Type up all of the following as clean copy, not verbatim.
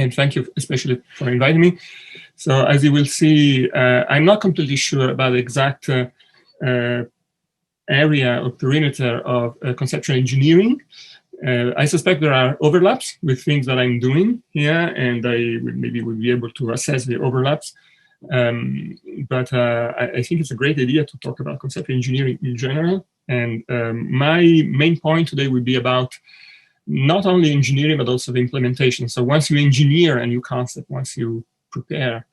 And thank you especially for inviting me. So as you will see, I'm not completely sure about the exact area or perimeter of conceptual engineering. I suspect there are overlaps with things that I'm doing here, and I maybe will be able to assess the overlaps. But I think it's a great idea to talk about conceptual engineering in general. And my main point today would be about not only engineering, but also the implementation. So once you engineer a new concept, once you prepare,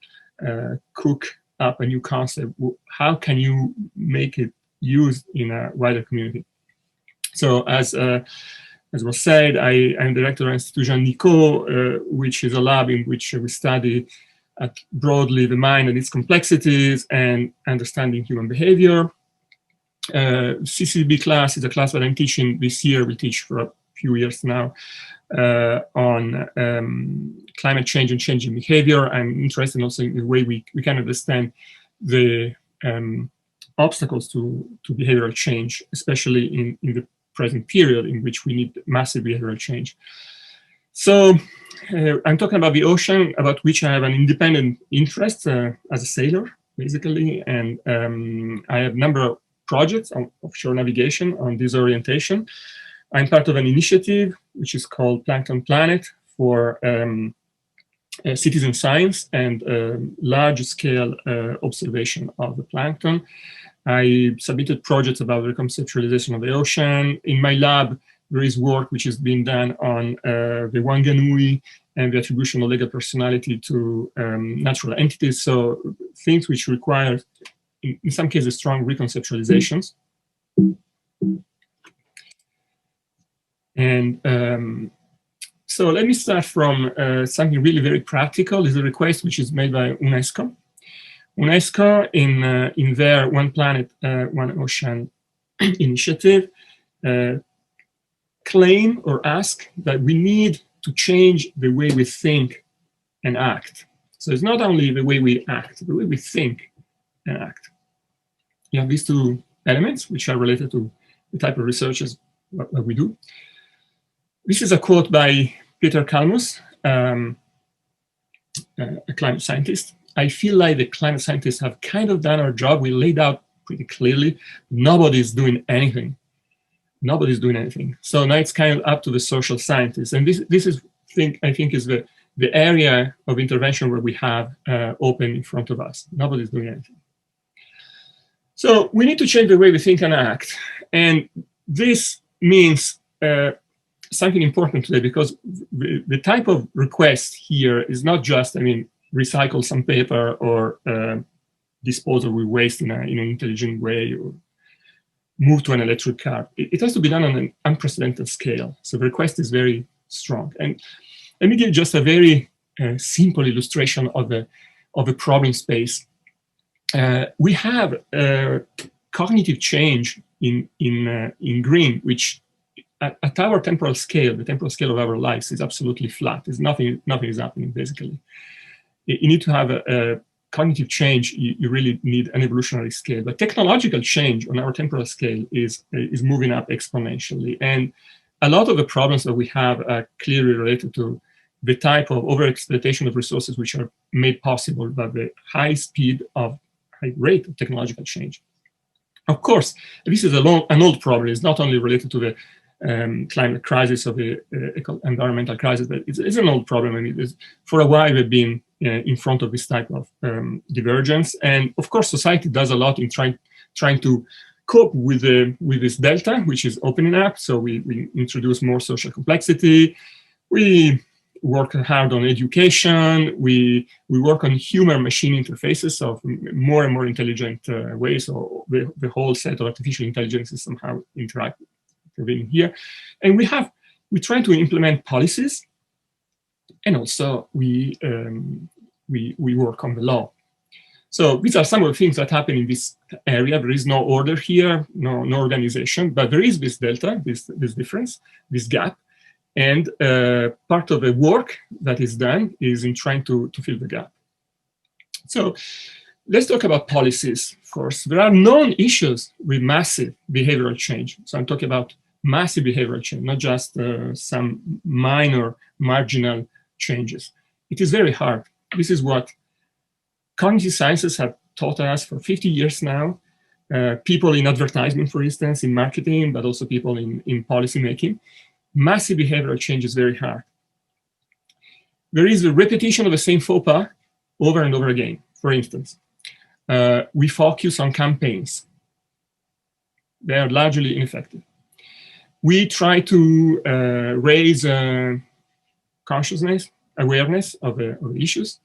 cook up a new concept, how can you make it used in a wider community? So as was said, I'm director of Institution NICO, which is a lab in which we study broadly the mind and its complexities and understanding human behavior. CCB class is a class that I'm teaching this year. We teach for a few years now on climate change and changing behavior. I'm interested also in the way we can understand the obstacles to behavioral change, especially in the present period in which we need massive behavioral change. So I'm talking about the ocean, about which I have an independent interest as a sailor, basically. And I have a number of projects on offshore navigation, on disorientation. I'm part of an initiative which is called Plankton Planet for citizen science and large-scale observation of the plankton. I submitted projects about the reconceptualization of the ocean. In my lab, there is work which is being done on the Wanganui and the attribution of legal personality to natural entities. So things which require, in some cases, strong reconceptualizations. And so let me start from something really very practical. Is a request which is made by UNESCO. UNESCO, in their One Planet, One Ocean initiative, claim or ask that we need to change the way we think and act. So it's not only the way we act, the way we think and act. You have these two elements which are related to the type of researches that we do. This is a quote by Peter Kalmus, a climate scientist. I feel like the climate scientists have kind of done our job. We laid out pretty clearly. Nobody's doing anything. Nobody's doing anything. So now it's kind of up to the social scientists. And this is, I think, is the area of intervention where we have open in front of us. Nobody's doing anything. So we need to change the way we think and act. And this means something important today, because the type of request here is not just, recycle some paper or dispose of waste in an intelligent way or move to an electric car. It has to be done on an unprecedented scale. So the request is very strong. And let me give just a very simple illustration of a problem space. We have cognitive change in green, which at our temporal scale, the temporal scale of our lives is absolutely flat. There's nothing is happening, basically. You need to have a cognitive change. You really need an evolutionary scale. But technological change on our temporal scale is moving up exponentially. And a lot of the problems that we have are clearly related to the type of overexploitation of resources which are made possible by the high rate of technological change. Of course, this is an old problem. It's not only related to the climate crisis or the environmental crisis, but it's an old problem. For a while, we've been in front of this type of divergence. And of course, society does a lot in trying to cope with this delta, which is opening up. So we introduce more social complexity. We work hard on education. We work on human-machine interfaces of more and more intelligent ways. So the whole set of artificial intelligence is somehow interacting here. And we try to implement policies, and also we work on the law. So these are some of the things that happen in this area. There is no order here, no organization, but there is this delta, this difference, this gap. And part of the work that is done is in trying to fill the gap. So let's talk about policies first. There are known issues with massive behavioral change. So I'm talking about massive behavioral change, not just some minor, marginal changes. It is very hard. This is what cognitive sciences have taught us for 50 years now. People in advertisement, for instance, in marketing, but also people in policy making. Massive behavioral change is very hard. There is a repetition of the same faux pas over and over again. For instance, we focus on campaigns. They are largely ineffective. We try to raise consciousness, awareness of the issues,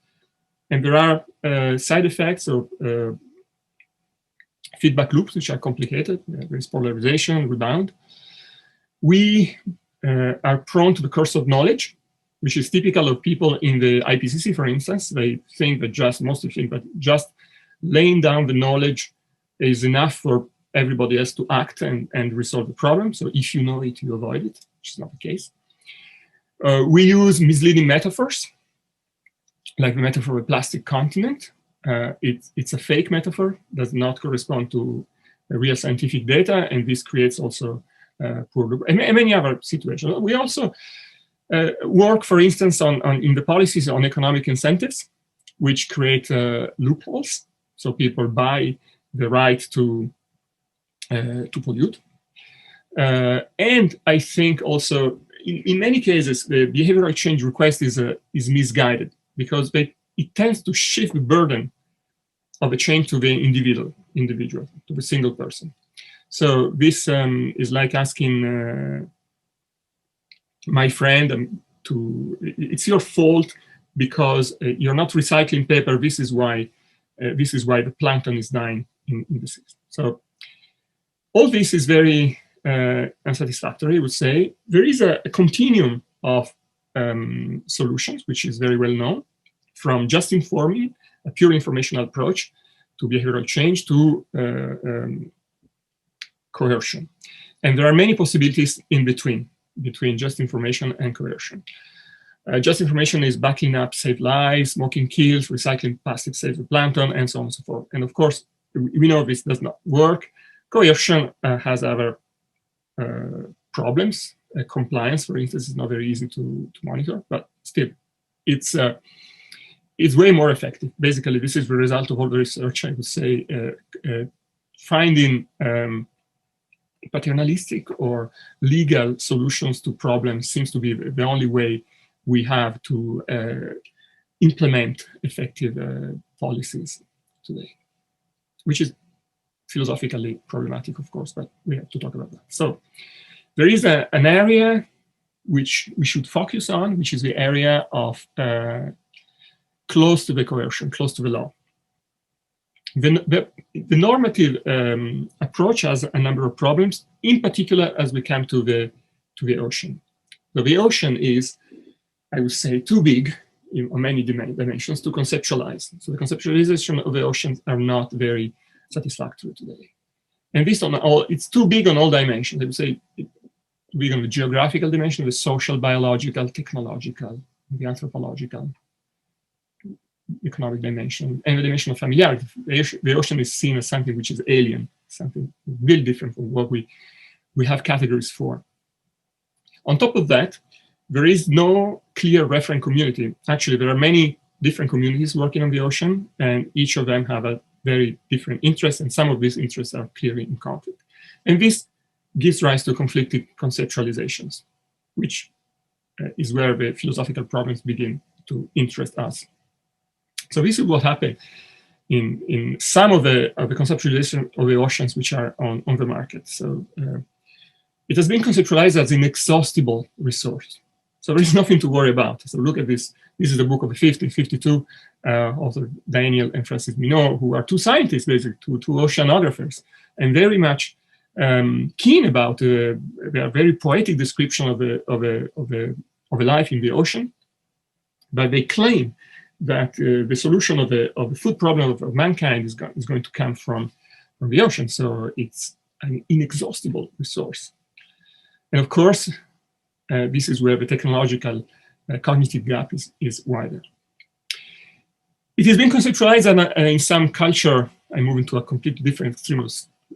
and there are side effects of feedback loops, which are complicated. There is polarization, rebound. We are prone to the curse of knowledge, which is typical of people in the IPCC, for instance. They think that mostly think that just laying down the knowledge is enough for everybody else to act and resolve the problem. So if you know it, you avoid it, which is not the case. We use misleading metaphors, like the metaphor of a plastic continent. It's a fake metaphor, does not correspond to real scientific data, and this creates also poor loop, and many other situations. We also work, for instance, in the policies on economic incentives, which create loopholes. So people buy the right to pollute. And I think also, in many cases, the behavioral change request is misguided, because it tends to shift the burden of a change to the individual, to the single person. So this is like asking my friend it's your fault because you're not recycling paper. This is why the plankton is dying in the seas. So all this is very unsatisfactory, I would say. There is a continuum of solutions, which is very well known, from just informing, a pure informational approach, to behavioral change, to coercion. And there are many possibilities in between just information and coercion. Just information is backing up save lives, smoking kills, recycling plastic saves the plankton, and so on and so forth. And of course, we know this does not work. Coercion has other problems. Compliance, for instance, is not very easy to monitor, but still, it's way more effective. Basically, this is the result of all the research, I would say. Finding paternalistic or legal solutions to problems seems to be the only way we have to implement effective policies today, which is philosophically problematic, of course, but we have to talk about that. So there is an area which we should focus on, which is the area of close to the coercion, close to the law. The normative approach has a number of problems, in particular as we come to the ocean. So the ocean is, I would say, too big on many dimensions to conceptualize. So the conceptualization of the oceans are not very satisfactory today. And this it's too big on all dimensions. I would say it's big on the geographical dimension, the social, biological, technological, the anthropological, economic dimension, and the dimension of familiarity. The ocean is seen as something which is alien, something really different from what we have categories for. On top of that, there is no clear referent community. Actually, there are many different communities working on the ocean, and each of them have a very different interest, and some of these interests are clearly in conflict. And this gives rise to conflicted conceptualizations, which is where the philosophical problems begin to interest us. So this is what happened in some of the conceptualization of the oceans which are on the market. So it has been conceptualized as an inexhaustible resource. So there is nothing to worry about. So look at this. This is the book of the 50-52, author Daniel and Francis Minot, who are two scientists, basically, two oceanographers, and very much keen about their very poetic description of a life in the ocean. But they claim that the solution of the food problem of mankind is going to come from the ocean. So it's an inexhaustible resource. And of course, this is where the technological cognitive gap is wider. It has been conceptualized in some culture, I move into a completely different extreme of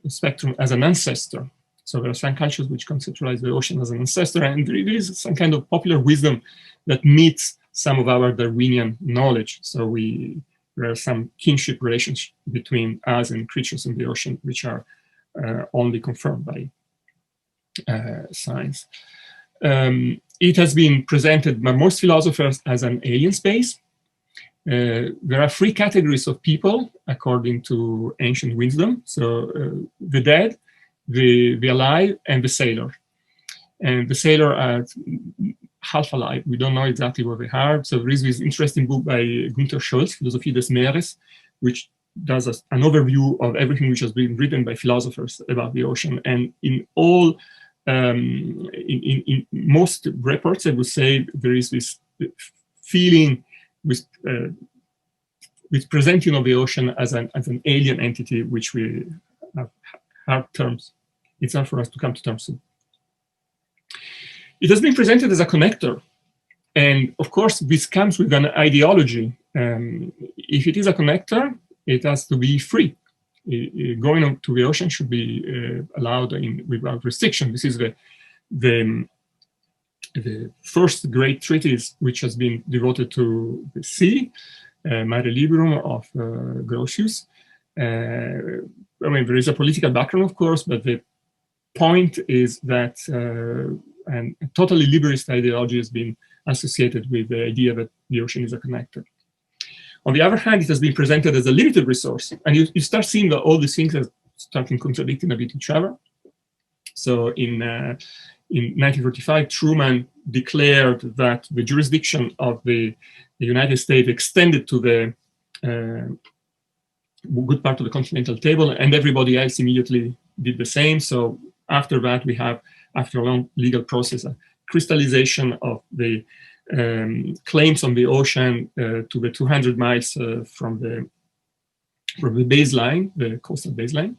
spectrum, as an ancestor. So there are some cultures which conceptualize the ocean as an ancestor, and there is some kind of popular wisdom that meets some of our Darwinian knowledge. So there are some kinship relations between us and creatures in the ocean, which are only confirmed by science. It has been presented by most philosophers as an alien space. There are three categories of people, according to ancient wisdom. So the dead, the alive, and the sailor. And the sailor are half alive. We don't know exactly what they are. So there is this interesting book by Günther Scholz, Philosophie des Meeres, which does an overview of everything which has been written by philosophers about the ocean. And in all, in most reports, I would say there is this feeling with presenting of the ocean as an alien entity, which we have hard terms. It's hard for us to come to terms with. It has been presented as a connector. And of course, this comes with an ideology. If it is a connector, it has to be free. Going on to the ocean should be allowed without restriction. This is the first great treatise which has been devoted to the sea, Mare Liberum of Grotius. I mean, there is a political background, of course, but the point is that a totally liberist ideology has been associated with the idea that the ocean is a connector. On the other hand, it has been presented as a limited resource, and you start seeing that all these things are starting contradicting a bit each other. So in 1945, Truman declared that the jurisdiction of the United States extended to the good part of the continental table, and everybody else immediately did the same. So after that, we have, after a long legal process, a crystallization of the claims on the ocean to the 200 miles from the baseline, the coastal baseline.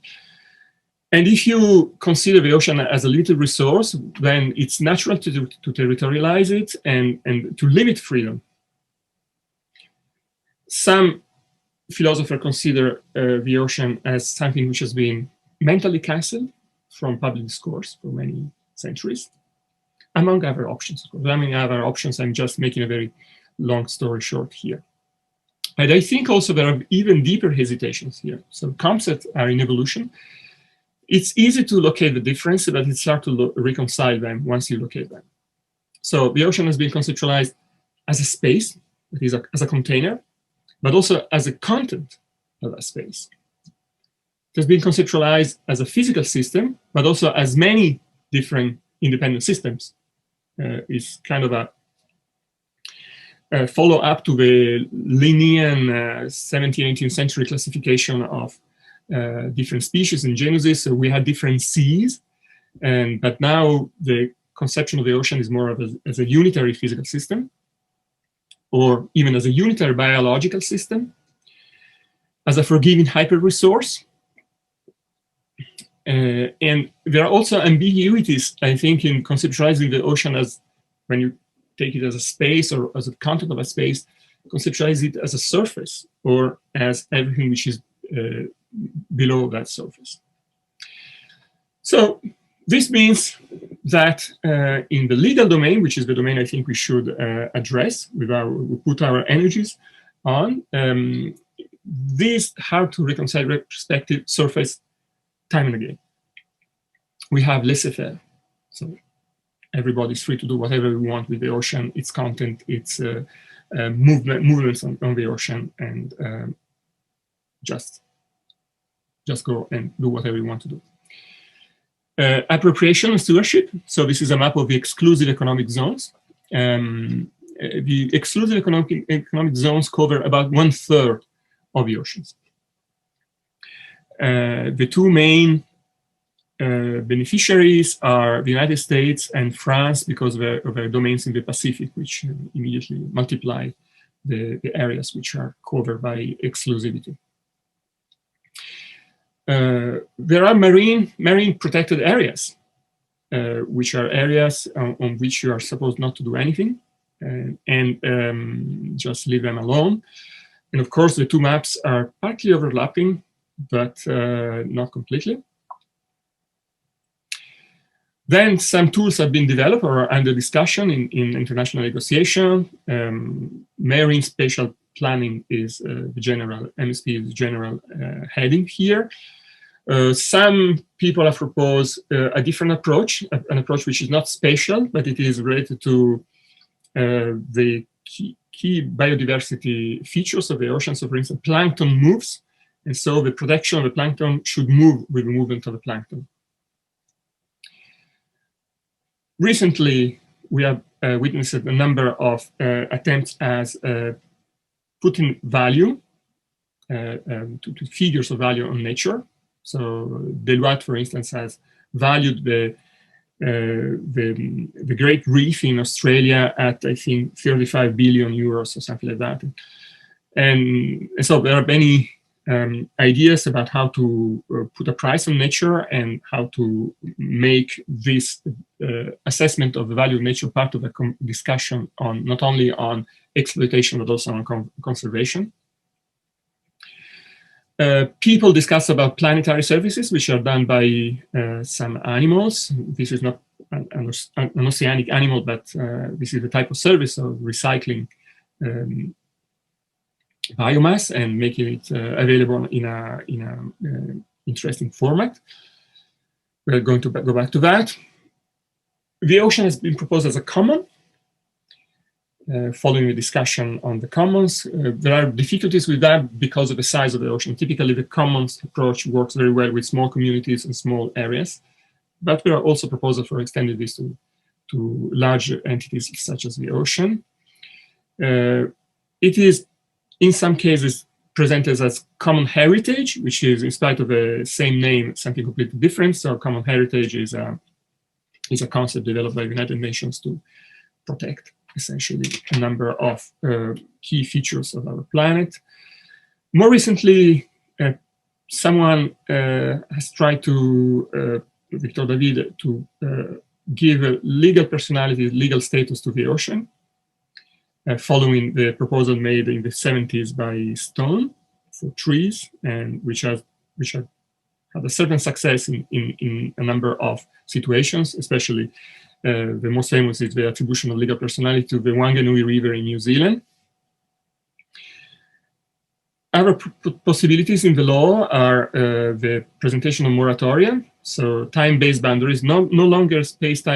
And if you consider the ocean as a limited resource, then it's natural to territorialize it and to limit freedom. Some philosophers consider the ocean as something which has been mentally cancelled from public discourse for many centuries, among other options. Among other options, I'm just making a very long story short here. And I think also there are even deeper hesitations here. So concepts are in evolution. It's easy to locate the difference, but it's hard to reconcile them once you locate them. So the ocean has been conceptualized as a space, that is as a container, but also as a content of a space. It has been conceptualized as a physical system, but also as many different independent systems. It's kind of a follow-up to the Linnean 17th, 18th century classification of different species and genuses. So we had different seas, but now the conception of the ocean is more of as a unitary physical system, or even as a unitary biological system, as a forgiving hyper-resource. And there are also ambiguities, I think, in conceptualizing the ocean as, when you take it as a space or as a content of a space, conceptualize it as a surface or as everything which is below that surface. So this means that in the legal domain, which is the domain I think we should address, we put our energies on, this hard to reconcile perspective surface time and again. We have laissez-faire, so everybody's free to do whatever we want with the ocean, its content, its movements on the ocean, and just go and do whatever you want to do. Appropriation and stewardship. So this is a map of the exclusive economic zones. The exclusive economic zones cover about 1/3 of the oceans. The two main beneficiaries are the United States and France, because of their domains in the Pacific, which immediately multiply the areas which are covered by exclusivity. There are marine protected areas, which are areas on which you are supposed not to do anything and just leave them alone. And of course, the two maps are partly overlapping, but not completely. Then some tools have been developed or are under discussion in international negotiation. Marine spatial planning is the general, MSP is the general heading here. Some people have proposed a different approach, an approach which is not spatial, but it is related to the key biodiversity features of the ocean. So for instance, plankton moves, and so the protection of the plankton should move with the movement of the plankton. Recently, we have witnessed a number of attempts as putting value to figures of value on nature. So Deloitte, for instance, has valued the Great Reef in Australia at, I think, 35 billion euros or something like that. And so there are many ideas about how to put a price on nature and how to make this assessment of the value of nature part of a discussion on not only on exploitation but also on conservation. People discuss about planetary services, which are done by some animals. This is not an oceanic animal, but this is the type of service of recycling biomass and making it available in a interesting format. We're going to go back to that. The ocean has been proposed as a common. Following a discussion on the commons, there are difficulties with that because of the size of the ocean. Typically, the commons approach works very well with small communities and small areas, but there are also proposals for extending this to larger entities such as the ocean. It is, in some cases, presented as common heritage, which is, in spite of the same name, something completely different. So common heritage is a concept developed by the United Nations to protect essentially a number of key features of our planet. More recently, someone has tried to, Victor David, to give a legal personality, legal status to the ocean, following the proposal made in the 70s by Stone for trees, and which have had a certain success in a number of situations, especially the most famous is the attribution of legal personality to the Wanganui River in New Zealand. Other possibilities in the law are the presentation of moratoria, so time-based boundaries, no longer space-based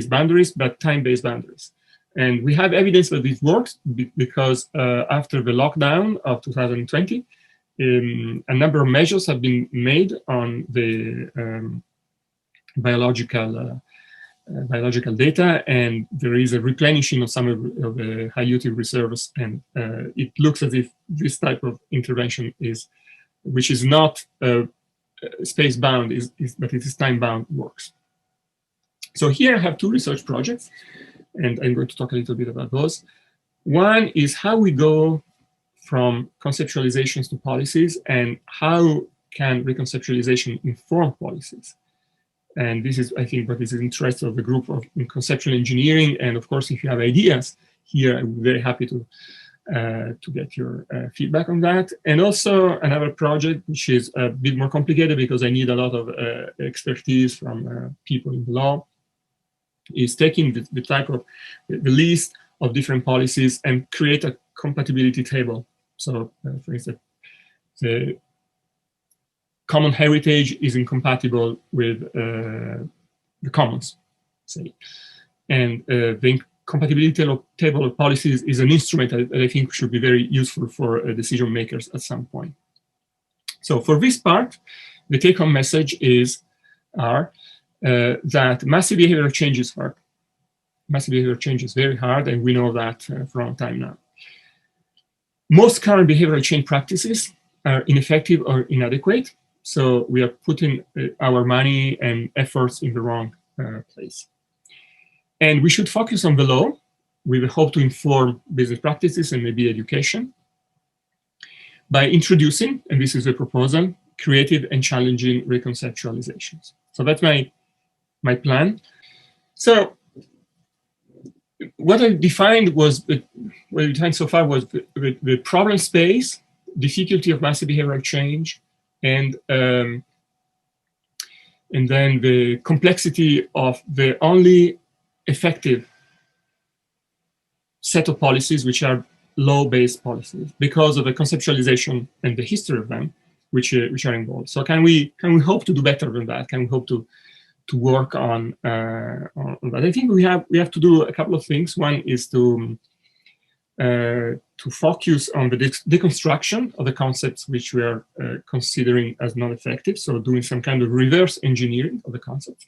boundaries, but time-based boundaries. And we have evidence that this works because after the lockdown of 2020, a number of measures have been made on the biological data, and there is a replenishing of some of the high-utility reserves, and it looks as if this type of intervention which is not space-bound, but it is time-bound, works. So here I have two research projects, and I'm going to talk a little bit about those. One is how we go from conceptualizations to policies, and how can reconceptualization inform policies. And this is, I think, what is the interest of the group in conceptual engineering. And of course, if you have ideas here, I'm very happy to get your feedback on that. And also another project, which is a bit more complicated because I need a lot of expertise from people in the law, is taking the list of different policies and create a compatibility table. So, for instance, the common heritage is incompatible with the commons, say. And the compatibility table of policies is an instrument that I think should be very useful for decision makers at some point. So for this part, the take-home message are that massive behavioral change is hard. Massive behavioral change is very hard, and we know that for a long time now. Most current behavioral change practices are ineffective or inadequate. So we are putting our money and efforts in the wrong place. And we should focus on the law with the hope to inform business practices and maybe education by introducing, and this is the proposal, creative and challenging reconceptualizations. So that's my plan. So what I defined so far was the problem space, difficulty of massive behavioral change, and and then the complexity of the only effective set of policies, which are law-based policies, because of the conceptualization and the history of them, which are involved. So can we hope to do better than that? Can we hope to work on that? I think we have to do a couple of things. One is to focus on the deconstruction of the concepts which we are considering as non-effective, so doing some kind of reverse engineering of the concepts.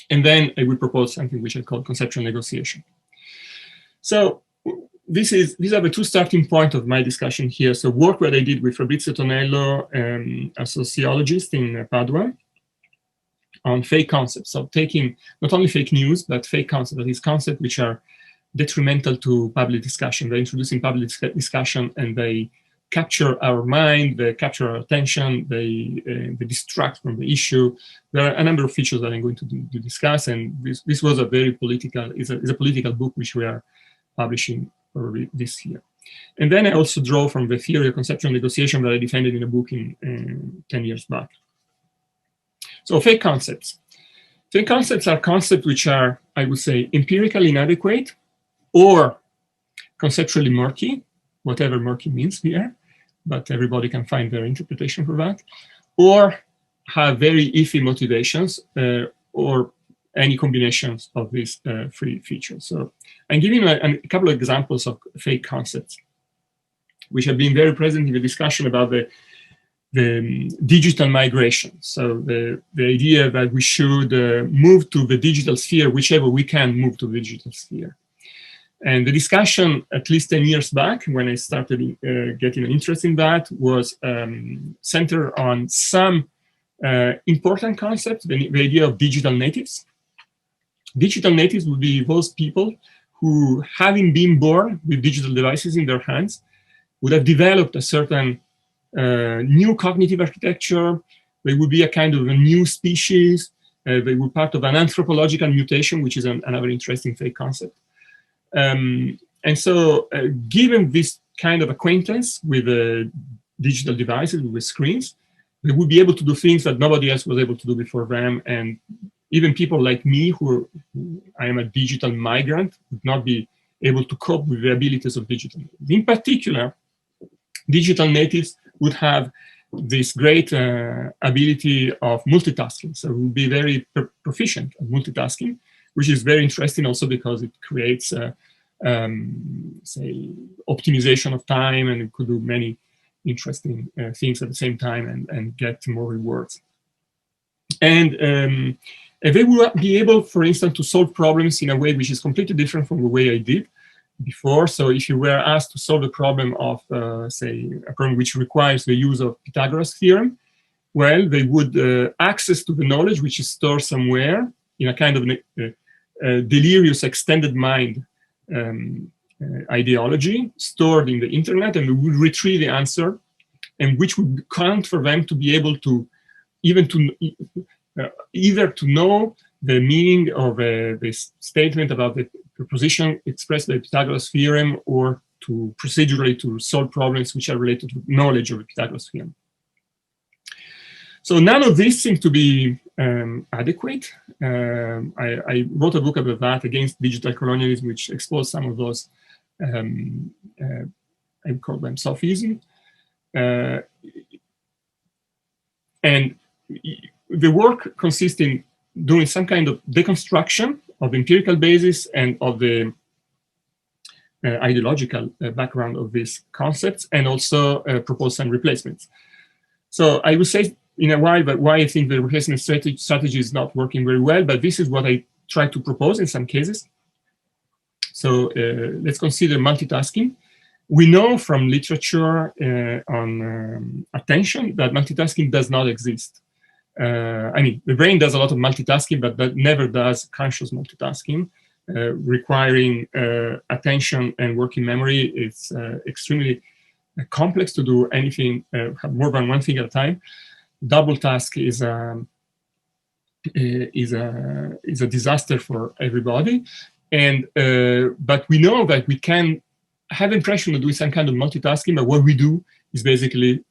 And then I will propose something which I call conceptual negotiation. So these are the two starting points of my discussion here. So work that I did with Fabrizio Tonello, a sociologist in Padua, on fake concepts. So taking not only fake news, but fake concepts, that is concepts which are detrimental to public discussion. They're introducing public discussion, and they capture our mind, they capture our attention, they distract from the issue. There are a number of features that I'm going to discuss, and this was a very political, is a political book which we are publishing probably this year. And then I also draw from the theory of conceptual negotiation that I defended in a book in 10 years back. So fake concepts. Fake concepts are concepts which are, I would say, empirically inadequate or conceptually murky, whatever murky means here, but everybody can find their interpretation for that, or have very iffy motivations, or any combinations of these three features. So I'm giving you a couple of examples of fake concepts, which have been very present in the discussion about the digital migration. So the idea that we should move to the digital sphere, whichever we can move to the digital sphere. And the discussion, at least 10 years back, when I started getting an interest in that, was centered on some important concepts, the idea of digital natives. Digital natives would be those people who, having been born with digital devices in their hands, would have developed a certain new cognitive architecture. They would be a kind of a new species. They were part of an anthropological mutation, which is another interesting fake concept. And so given this kind of acquaintance with digital devices, with screens, they would be able to do things that nobody else was able to do before them. And even people like me, who I am a digital migrant, would not be able to cope with the abilities of digital natives. In particular, digital natives would have this great ability of multitasking. So would be very proficient at multitasking, which is very interesting also because it creates, say, optimization of time, and it could do many interesting things at the same time and get more rewards. And they will be able, for instance, to solve problems in a way which is completely different from the way I did before. So if you were asked to solve a problem of, say, a problem which requires the use of Pythagoras theorem, well, they would access to the knowledge which is stored somewhere in a kind of delirious extended mind ideology stored in the internet, and we would retrieve the answer, and which would count for them to be able to even to either to know the meaning of this statement about the proposition expressed by the Pythagoras theorem, or to procedurally to solve problems which are related to knowledge of the Pythagoras theorem. So none of this seems to be adequate. I wrote a book about that, Against Digital Colonialism, which exposed some of those, I call them sophisms. And the work consists in doing some kind of deconstruction of the empirical basis and of the ideological background of these concepts, and also propose some replacements. So I would say in a while, but why I think the replacement strategy is not working very well, but this is what I try to propose in some cases. So let's consider multitasking. We know from literature on attention that multitasking does not exist. I mean, the brain does a lot of multitasking, but that never does conscious multitasking, requiring attention and working memory. It's extremely complex to do anything, more than one thing at a time. Double task is a disaster for everybody, and but we know that we can have impression of doing some kind of multitasking, but what we do is basically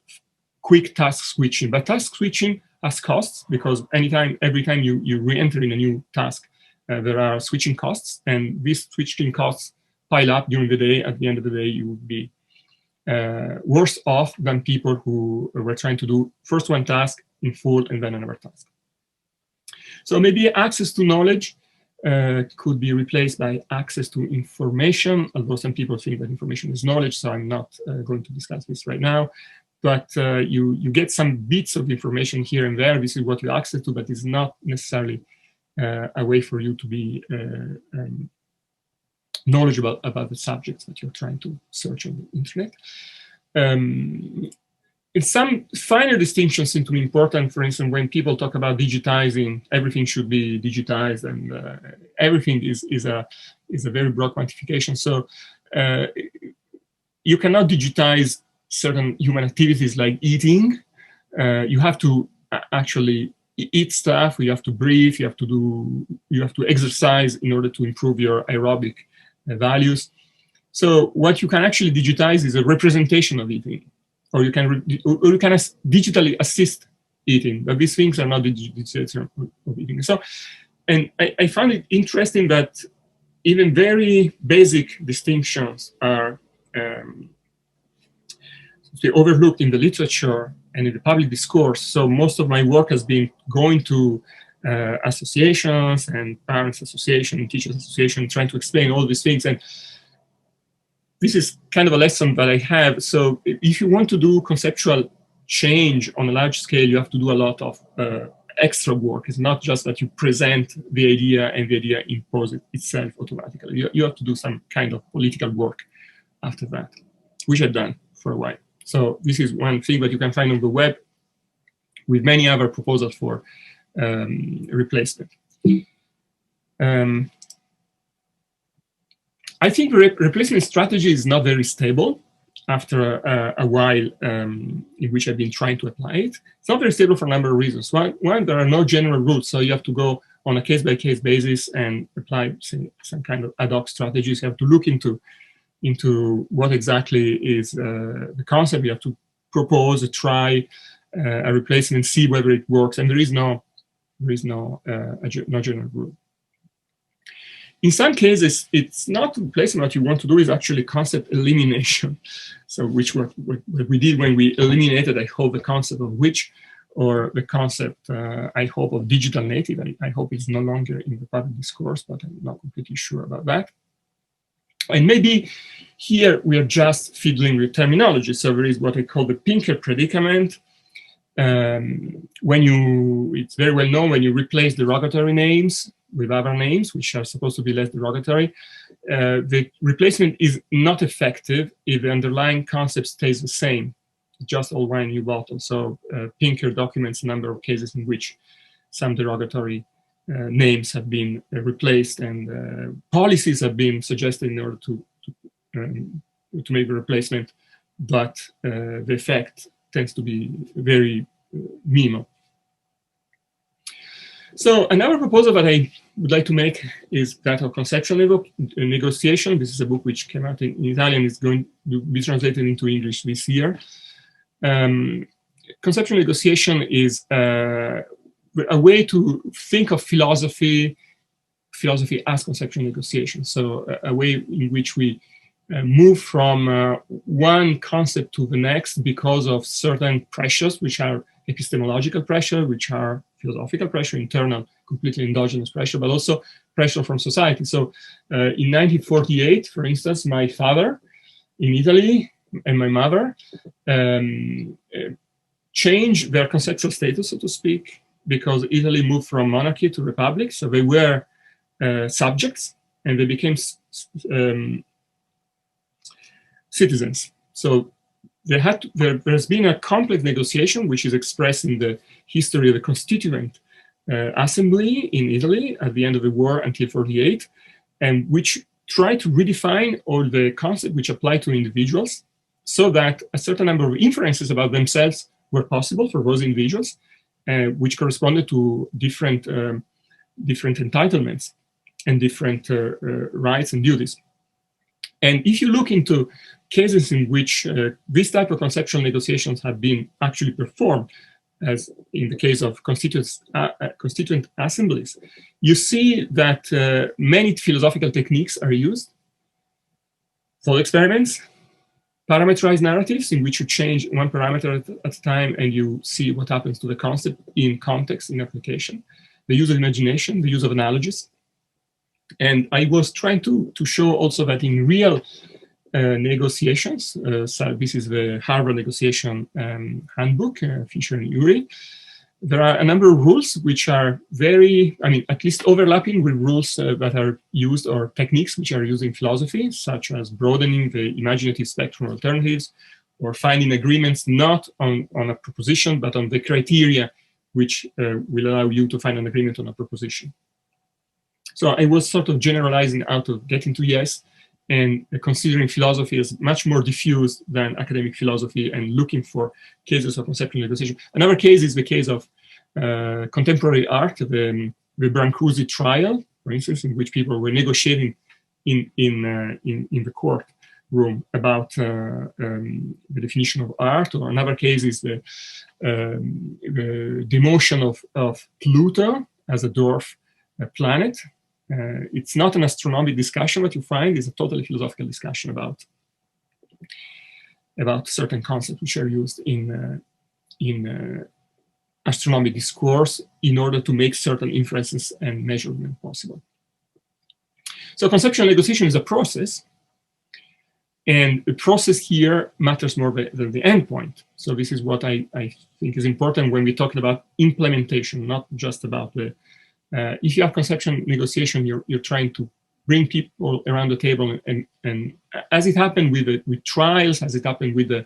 quick task switching. But task switching as costs, because every time you re-enter in a new task, there are switching costs, and these switching costs pile up during the day. At the end of the day, you would be worse off than people who were trying to do first one task in full and then another task. So maybe access to knowledge could be replaced by access to information, although some people think that information is knowledge, so I'm not going to discuss this right now. But you get some bits of information here and there. This is what you access to, but it's not necessarily a way for you to be knowledgeable about the subjects that you're trying to search on the internet. And some finer distinctions seem to be important. For instance, when people talk about digitizing, everything should be digitized, and everything is a very broad quantification. So you cannot digitize certain human activities like eating. You have to actually eat stuff. You have to breathe. You have to exercise in order to improve your aerobic values. So what you can actually digitize is a representation of eating. Or you can digitally assist eating, but these things are not digitization of eating. So, and I found it interesting that even very basic distinctions are overlooked in the literature and in the public discourse. So most of my work has been going to associations and parents' association and teachers' association, trying to explain all these things. And this is kind of a lesson that I have. So if you want to do conceptual change on a large scale, you have to do a lot of extra work. It's not just that you present the idea and the idea imposes itself automatically. You have to do some kind of political work after that, which I've done for a while. So this is one thing that you can find on the web with many other proposals for replacement. I think replacement strategy is not very stable after a while in which I've been trying to apply it. It's not very stable for a number of reasons. One, there are no general rules, so you have to go on a case-by-case basis and apply some kind of ad hoc strategies. You have to look into what exactly is the concept. You have to propose, try a replacement, see whether it works, and there is no general rule. In some cases, it's not replacement. What you want to do is actually concept elimination. So which what we did when we eliminated, I hope, the concept of witch, or the concept, I hope, of digital native. I hope it's no longer in the public discourse, but I'm not completely sure about that. And maybe here we are just fiddling with terminology. So there is what I call the Pinker predicament. It's very well known when you replace derogatory names with other names, which are supposed to be less derogatory. The replacement is not effective if the underlying concept stays the same, just all wine, new bottle. So Pinker documents a number of cases in which some derogatory names have been replaced, and policies have been suggested in order to make the replacement, but the effect tends to be very minimal. So another proposal that I would like to make is that of Conceptual Negotiation. This is a book which came out in Italian. It's going to be translated into English this year. Conceptual Negotiation is a way to think of philosophy as conceptual negotiation. So a way in which we move from one concept to the next because of certain pressures, which are epistemological pressure, which are philosophical pressure, internal, completely endogenous pressure, but also pressure from society. So in 1948, for instance, my father in Italy and my mother changed their conceptual status, so to speak, because Italy moved from monarchy to republic. So they were subjects, and they became citizens. So there's been a complex negotiation, which is expressed in the history of the Constituent Assembly in Italy at the end of the war until 1948, and which tried to redefine all the concepts which apply to individuals, so that a certain number of inferences about themselves were possible for those individuals, which corresponded to different entitlements and different rights and duties. And if you look into cases in which this type of conceptual negotiations have been actually performed, as in the case of constituent assemblies, you see that many philosophical techniques are used. Thought experiments, parameterized narratives in which you change one parameter at a time and you see what happens to the concept in context, in application, the use of imagination, the use of analogies. And I was trying to show also that in real negotiations, so this is the Harvard Negotiation Handbook, Fisher and Urey, there are a number of rules which are very, at least overlapping with rules that are used, or techniques which are used in philosophy, such as broadening the imaginative spectrum of alternatives, or finding agreements not on a proposition, but on the criteria which will allow you to find an agreement on a proposition. So I was sort of generalizing out of getting to EHESS and considering philosophy as much more diffuse than academic philosophy, and looking for cases of conceptual negotiation. Another case is the case of contemporary art, the Brancusi trial, for instance, in which people were negotiating in the court room about the definition of art. Or another case is the demotion of Pluto as a dwarf planet. It's not an astronomic discussion that you find, it's a totally philosophical discussion about certain concepts which are used in astronomic discourse in order to make certain inferences and measurement possible. So conceptual negotiation is a process, and the process here matters more than the endpoint. So this is what I think is important when we talk about implementation, not just about the if you have conceptual negotiation, you're trying to bring people around the table, and as it happened with trials, as it happened with the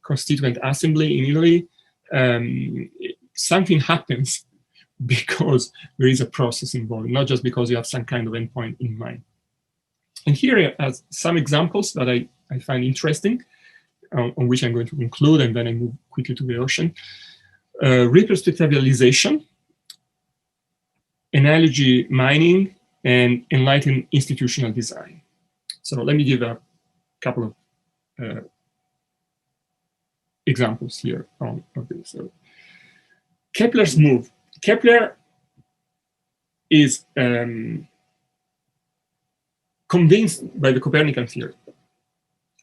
Constituent Assembly in Italy, something happens because there is a process involved, not just because you have some kind of endpoint in mind. And here are some examples that I find interesting, on which I'm going to conclude, and then I move quickly to the ocean. Reconceptualization, analogy mining, and enlightened institutional design. So let me give a couple of examples here of this. So Kepler's move. Kepler is convinced by the Copernican theory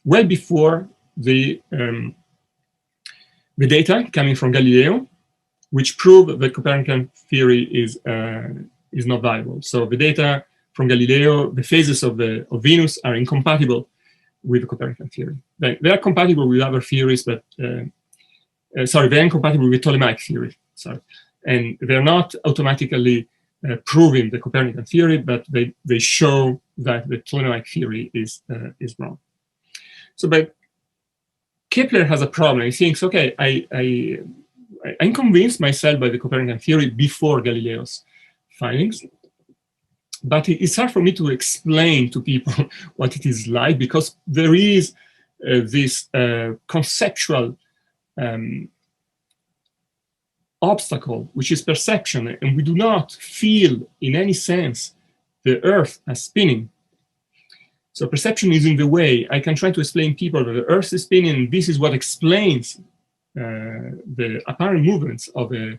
well before the data coming from Galileo, which prove that Copernican theory is not viable. So the data from Galileo, the phases of Venus are incompatible with the Copernican theory. They are compatible with other theories, but they're incompatible with Ptolemaic theory. And they're not automatically proving the Copernican theory, but they show that the Ptolemaic theory is wrong. So, but Kepler has a problem. He thinks, okay, I'm convinced myself by the Copernican theory before Galileo's findings, but it's hard for me to explain to people what it is like, because there is this conceptual obstacle, which is perception, and we do not feel in any sense the Earth as spinning. So perception is in the way. I can try to explain to people that the Earth is spinning, and this is what explains the apparent movements of the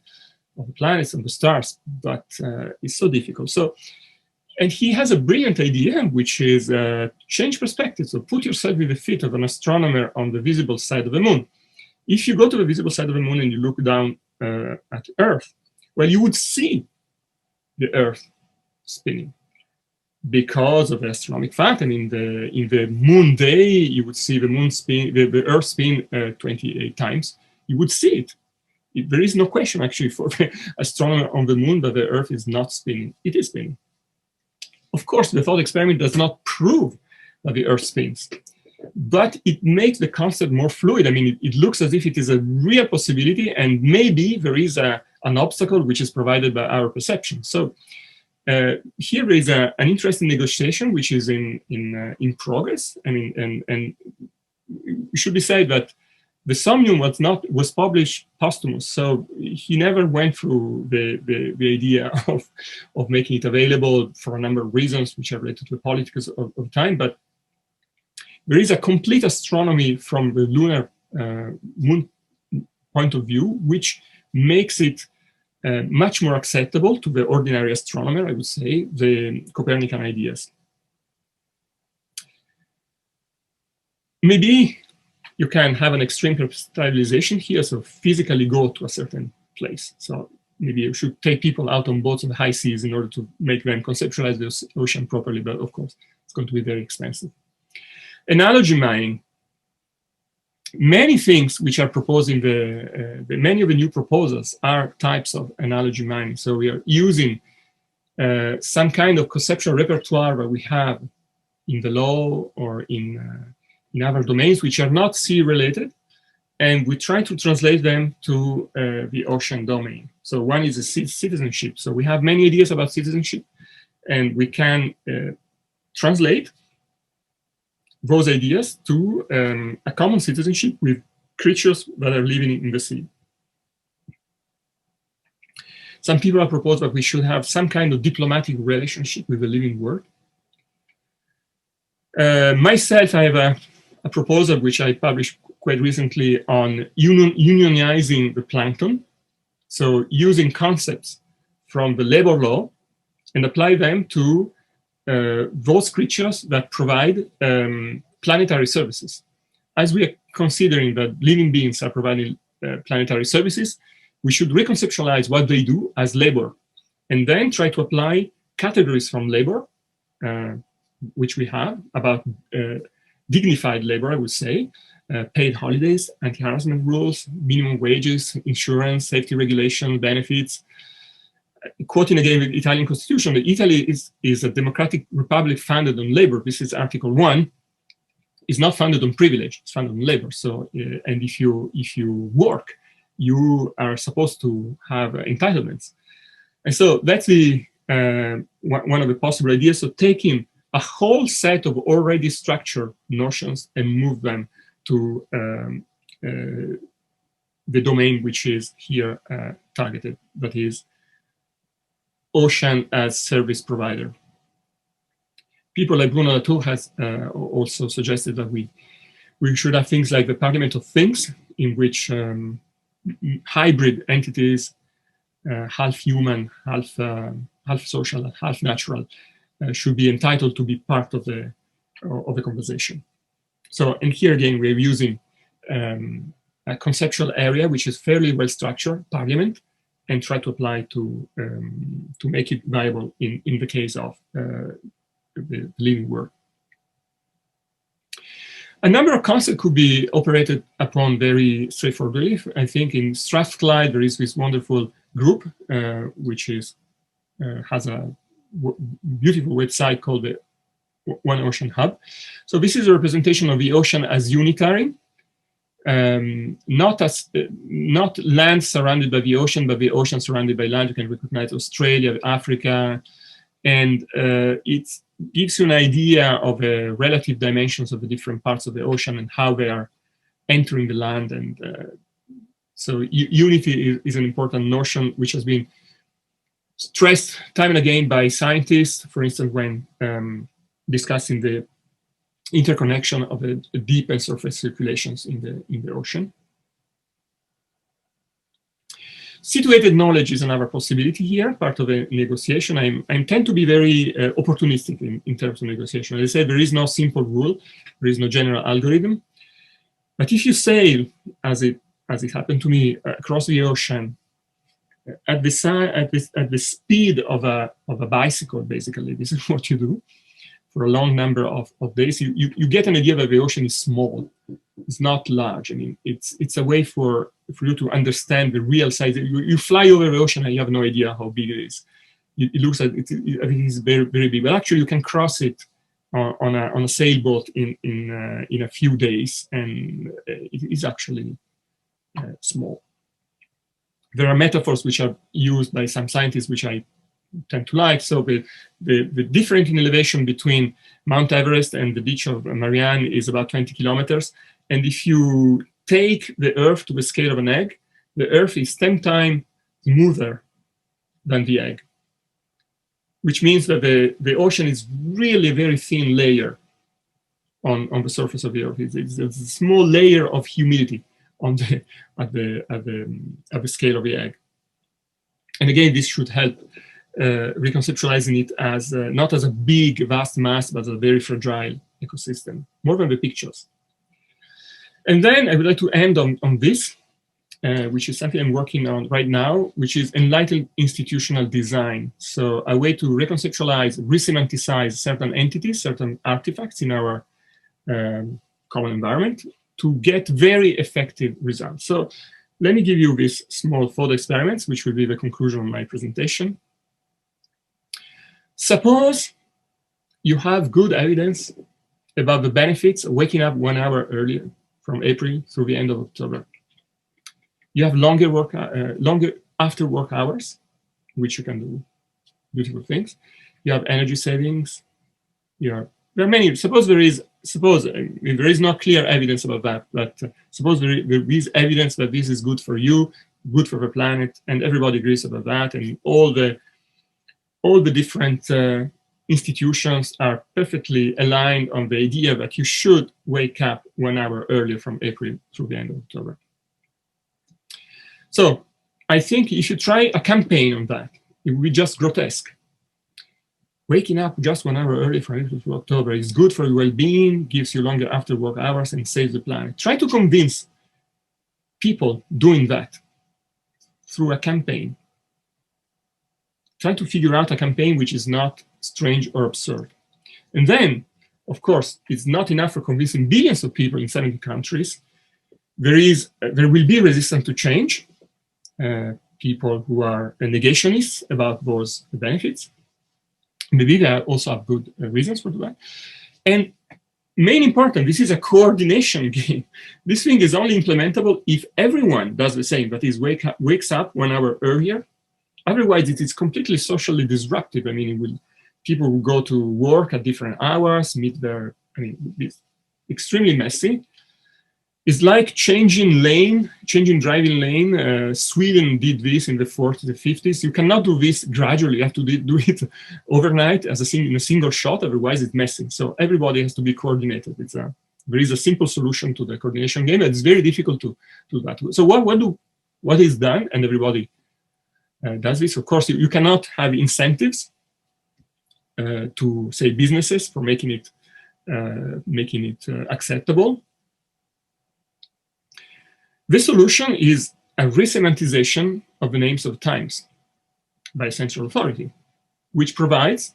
planets and the stars, but it's so difficult. So, and he has a brilliant idea, which is change perspective. So put yourself in the feet of an astronomer on the visible side of the moon. If you go to the visible side of the moon and you look down at Earth, well, you would see the Earth spinning because of the astronomic fact. And in the moon day, you would see the moon spin, the Earth spin 28 times. You would see it. There is no question actually for the astronomer on the moon that the Earth is not spinning. It is spinning. Of course, the thought experiment does not prove that the Earth spins, but it makes the concept more fluid. I mean, it looks as if it is a real possibility, and maybe there is an obstacle which is provided by our perception. So here is an interesting negotiation which is in progress. I mean, and it should be said that the Somnium was published posthumous, so he never went through the idea of making it available for a number of reasons which are related to the politics of time. But there is a complete astronomy from the lunar moon point of view, which makes it much more acceptable to the ordinary astronomer, I would say, the Copernican ideas. Maybe you can have an extreme stabilization here, so physically go to a certain place. So maybe you should take people out on boats on the high seas in order to make them conceptualize the ocean properly, but of course, it's going to be very expensive. Analogy mining. Many things which are proposed in many of the new proposals are types of analogy mining. So we are using some kind of conceptual repertoire that we have in the law or in other domains which are not sea related, and we try to translate them to the ocean domain. So one is citizenship. So we have many ideas about citizenship, and we can translate those ideas to a common citizenship with creatures that are living in the sea. Some people have proposed that we should have some kind of diplomatic relationship with the living world. Myself, I have a proposal which I published quite recently on unionizing the plankton. So using concepts from the labor law and apply them to those creatures that provide planetary services. As we are considering that living beings are providing planetary services, we should reconceptualize what they do as labor, and then try to apply categories from labor, which we have, about dignified labor, I would say, paid holidays, anti-harassment rules, minimum wages, insurance, safety regulation, benefits. Quoting again the Italian constitution, that Italy is a democratic republic founded on labor. This is Article 1. It's not founded on privilege, it's founded on labor. So, and if you work, you are supposed to have entitlements. And so that's the one of the possible ideas. So taking a whole set of already structured notions and move them to the domain which is here targeted, that is ocean as service provider. People like Bruno Latour has also suggested that we should have things like the Parliament of Things, in which hybrid entities, half human, half social, half natural, should be entitled to be part of the conversation. So, and here again, we're using a conceptual area which is fairly well structured, Parliament, and try to apply to make it viable in the case of the living world. A number of concepts could be operated upon very straightforwardly. I think in Strathclyde there is this wonderful group which is has a beautiful website called the One Ocean Hub. So this is a representation of the ocean as unitary. Not land surrounded by the ocean, but the ocean surrounded by land. You can recognize Australia, Africa, and it gives you an idea of the relative dimensions of the different parts of the ocean and how they are entering the land. And so unity is an important notion which has been stressed time and again by scientists, for instance, when discussing the interconnection of the deep and surface circulations in the ocean. Situated knowledge is another possibility here, part of a negotiation. I tend to be very opportunistic in terms of negotiation. As I said, there is no simple rule, there is no general algorithm. But if you sail, as it happened to me, across the ocean at the speed of a bicycle, basically, this is what you do for a long number of days, you get an idea that the ocean is small. It's not large. I mean, it's a way for you to understand the real size. You fly over the ocean and you have no idea how big it is. It looks like it is very, very big. But actually, you can cross it on a sailboat in a few days, and it is actually small. There are metaphors which are used by some scientists which I tend to like. So the difference in elevation between Mount Everest and the beach of Marianne is about 20 kilometers. And if you take the Earth to the scale of an egg, the Earth is 10 times smoother than the egg, which means that the ocean is really a very thin layer on the surface of the Earth. It's a small layer of humidity on the at the scale of the egg. And again, this should help reconceptualizing it as not as a big, vast mass, but as a very fragile ecosystem, more than the pictures. And then I would like to end on this, which is something I'm working on right now, which is enlightened institutional design. So a way to reconceptualize, resemanticize certain entities, certain artifacts in our common environment to get very effective results. So let me give you these small thought experiments, which will be the conclusion of my presentation. Suppose you have good evidence about the benefits of waking up 1 hour earlier from April through the end of October. You have longer after work hours, which you can do beautiful things. You have energy savings. There are many. Suppose there is no clear evidence about that, but suppose there is evidence that this is good for you, good for the planet, and everybody agrees about that, and all the different institutions are perfectly aligned on the idea that you should wake up 1 hour earlier from April through the end of October. So I think if you try a campaign on that, it would be just grotesque. Waking up just 1 hour early from April to October is good for your well-being, gives you longer after work hours, and saves the planet. Try to convince people doing that through a campaign. Try to figure out a campaign which is not strange or absurd. And then, of course, it's not enough for convincing billions of people in 70 countries. There will be resistance to change, people who are negationists about those benefits. Maybe they also have good reasons for that. And main important, this is a coordination game. This thing is only implementable if everyone does the same, that is, wakes up 1 hour earlier. Otherwise, it is completely socially disruptive. I mean, people will go to work at different hours, it's extremely messy. It's like changing driving lane. Sweden did this in the 40s and 50s. You cannot do this gradually. You have to do it overnight in a single shot. Otherwise, it's messy. So everybody has to be coordinated. There is a simple solution to the coordination game. It's very difficult to do that. So what is done, and everybody does this. Of course, you cannot have incentives to, say, businesses for making it acceptable. The solution is a resemantization of the names of times by a central authority, which provides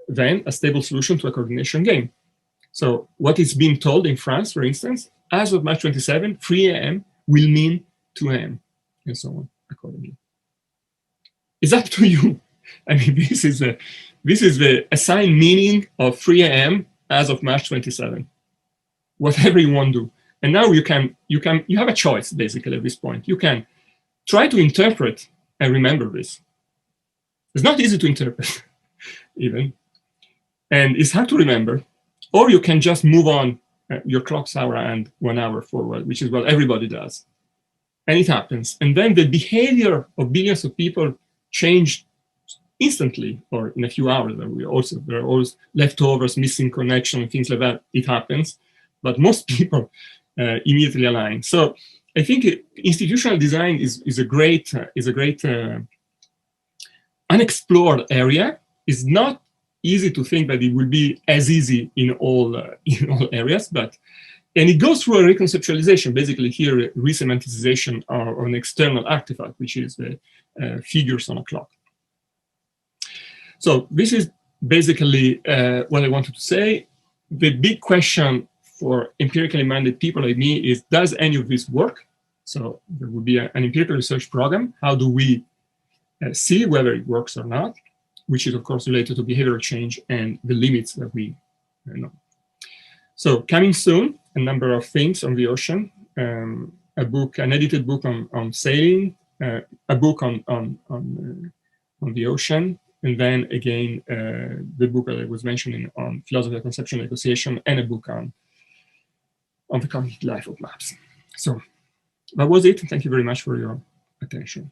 then a stable solution to a coordination game. So what is being told in France, for instance, as of March 27, 3 a.m. will mean 2 a.m. and so on accordingly. It's up to you. I mean, this is the assigned meaning of 3 a.m. as of March 27. Whatever you want to do. And now you have a choice, basically, at this point. You can try to interpret and remember this. It's not easy to interpret, even. And it's hard to remember. Or you can just move on your clock's hour and 1 hour forward, which is what everybody does. And it happens. And then the behavior of billions of people change instantly, or in a few hours. There are always leftovers, missing connection, things like that. It happens. But most people immediately align. So I think institutional design is a great unexplored area. It's not easy to think that it will be as easy in all areas, and it goes through a reconceptualization. Basically, here resemantization of an external artifact, which is the figures on a clock. So this is basically what I wanted to say. The big question for empirically minded people like me is, does any of this work? So there would be an empirical research program. How do we see whether it works or not? Which is, of course, related to behavioral change and the limits that we know. So coming soon, a number of things on the ocean, an edited book on sailing, a book on the ocean, and then again, the book that I was mentioning on philosophy of conceptual negotiation, and a book on the concrete life of maps. So that was it. Thank you very much for your attention.